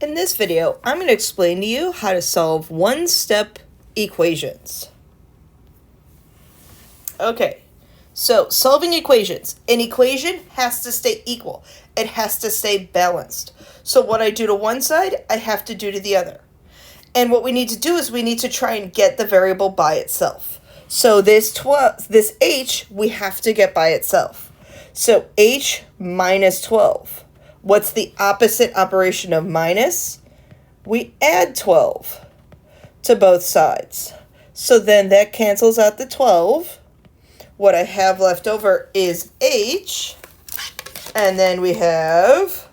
In this video, I'm going to explain to you how to solve one-step equations. Okay, so solving equations. An equation has to stay equal. It has to stay balanced. So what I do to one side, I have to do to the other. And what we need to do is we need to try and get the variable by itself. So this h, we have to get by itself. So h minus 12. What's the opposite operation of minus? We add 12 to both sides. So then that cancels out the 12. What I have left over is h, and then we have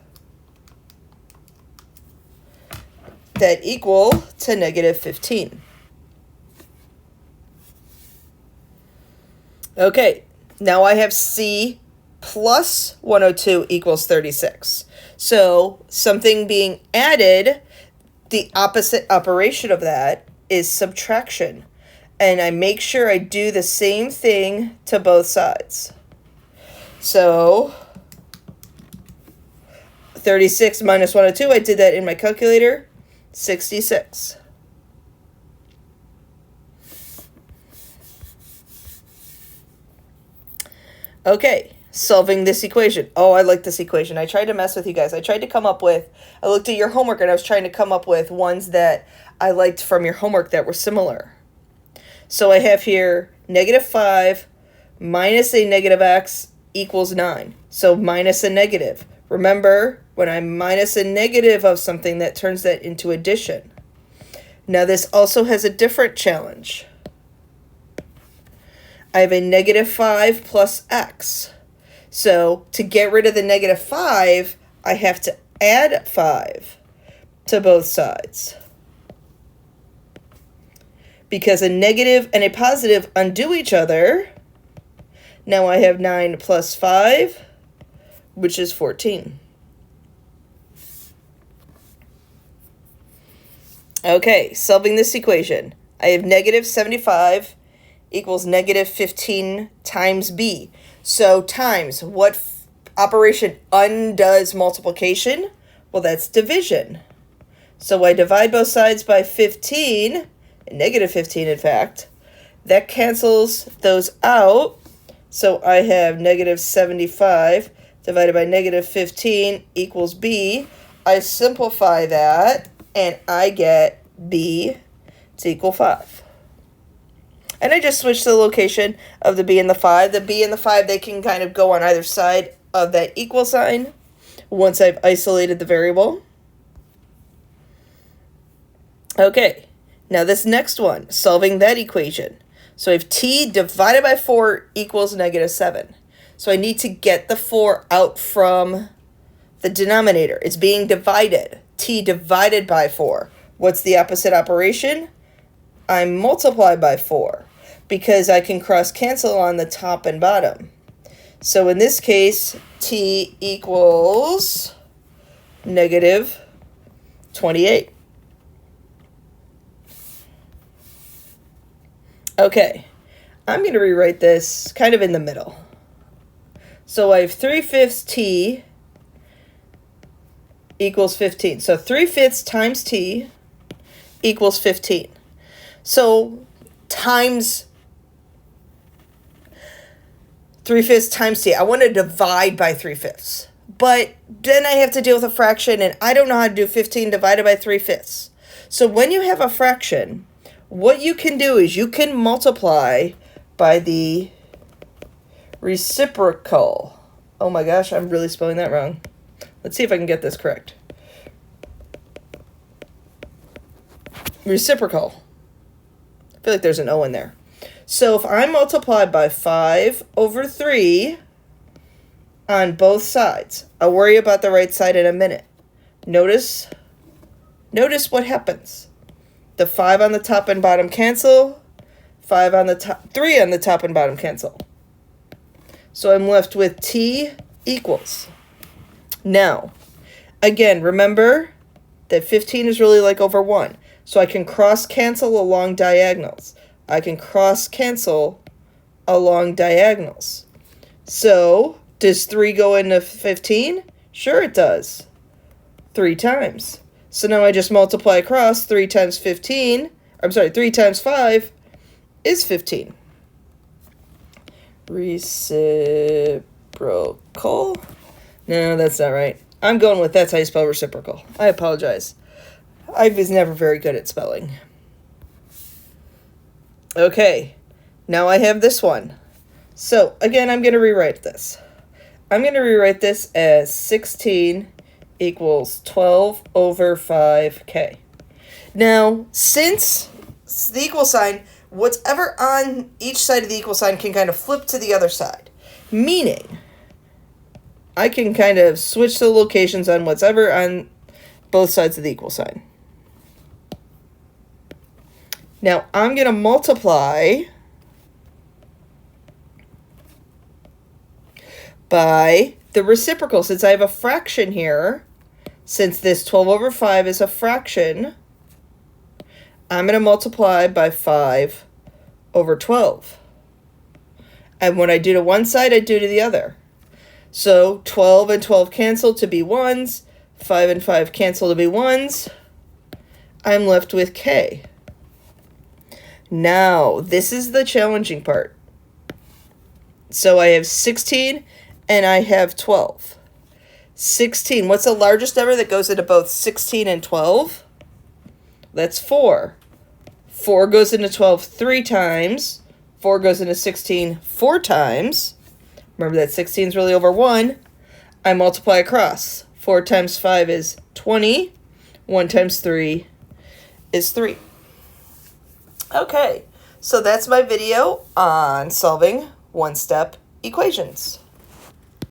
that equal to negative 15. Okay, now I have c plus 102 equals 36. So something being added, the opposite operation of that is subtraction. And I make sure I do the same thing to both sides. So 36 minus 102, I did that in my calculator, 66. Okay, solving this equation. Oh, I like this equation. I tried to mess with you guys. I looked at your homework and I was trying to come up with ones that I liked from your homework that were similar. So I have here negative 5 minus a negative x equals 9. So minus a negative. Remember, when I minus a negative of something, that turns that into addition. Now this also has a different challenge. I have a negative 5 plus x. So to get rid of the negative 5, I have to add 5 to both sides. Because a negative and a positive undo each other, now I have 9 plus 5, which is 14. Okay, solving this equation. I have negative 75 equals negative 15 times b. So times, what operation undoes multiplication? Well, that's division. So I divide both sides by 15, negative 15 in fact. That cancels those out. So I have negative 75 divided by negative 15 equals b. I simplify that and I get b to equal 5. And I just switched the location of the b and the 5. The b and the 5, they can kind of go on either side of that equal sign once I've isolated the variable. Okay, now this next one, solving that equation. So I have t divided by 4 equals negative 7. So I need to get the 4 out from the denominator. It's being divided. T divided by 4. What's the opposite operation? I multiply by 4 because I can cross cancel on the top and bottom. So in this case, t equals negative 28. Okay, I'm going to rewrite this kind of in the middle. So I have 3/5 t equals 15. So 3/5 times t equals 15. So times 3/5 times t. I want to divide by 3/5. But then I have to deal with a fraction, and I don't know how to do 15 divided by 3/5. So when you have a fraction, what you can do is you can multiply by the reciprocal. Oh my gosh, I'm really spelling that wrong. Let's see if I can get this correct. Reciprocal. I feel like there's an O in there. So if I multiply by 5 over 3 on both sides, I'll worry about the right side in a minute. Notice what happens. The 5 on the top and bottom cancel. 5 on the top, 3 on the top and bottom cancel. So I'm left with t equals. Now, again, remember that 15 is really like over 1. So I can cross cancel along diagonals. I can cross cancel along diagonals. So does 3 go into 15? Sure it does. 3 times. So now I just multiply across 3 times 15. I'm sorry, 3 times 5 is 15. Reciprocal. No, that's not right. I'm going with that's how you spell reciprocal. I apologize. I was never very good at spelling. Okay, now I have this one. So, again, I'm going to rewrite this. I'm going to rewrite this as 16 equals 12 over 5k. Now, since the equal sign, whatever on each side of the equal sign can kind of flip to the other side. Meaning, I can kind of switch the locations on whatever on both sides of the equal sign. Now, I'm going to multiply by the reciprocal. Since I have a fraction here, since this 12 over 5 is a fraction, I'm going to multiply by 5 over 12. And when I do to one side, I do to the other. So 12 and 12 cancel to be 1s. 5 and 5 cancel to be 1s. I'm left with k. Now, this is the challenging part. So I have 16 and I have 12. 16, what's the largest number that goes into both 16 and 12? That's 4. 4 goes into 12 3 times. 4 goes into 16 4 times. Remember that 16 is really over 1. I multiply across. 4 times 5 is 20. 1 times 3 is 3. Okay, so that's my video on solving one-step equations.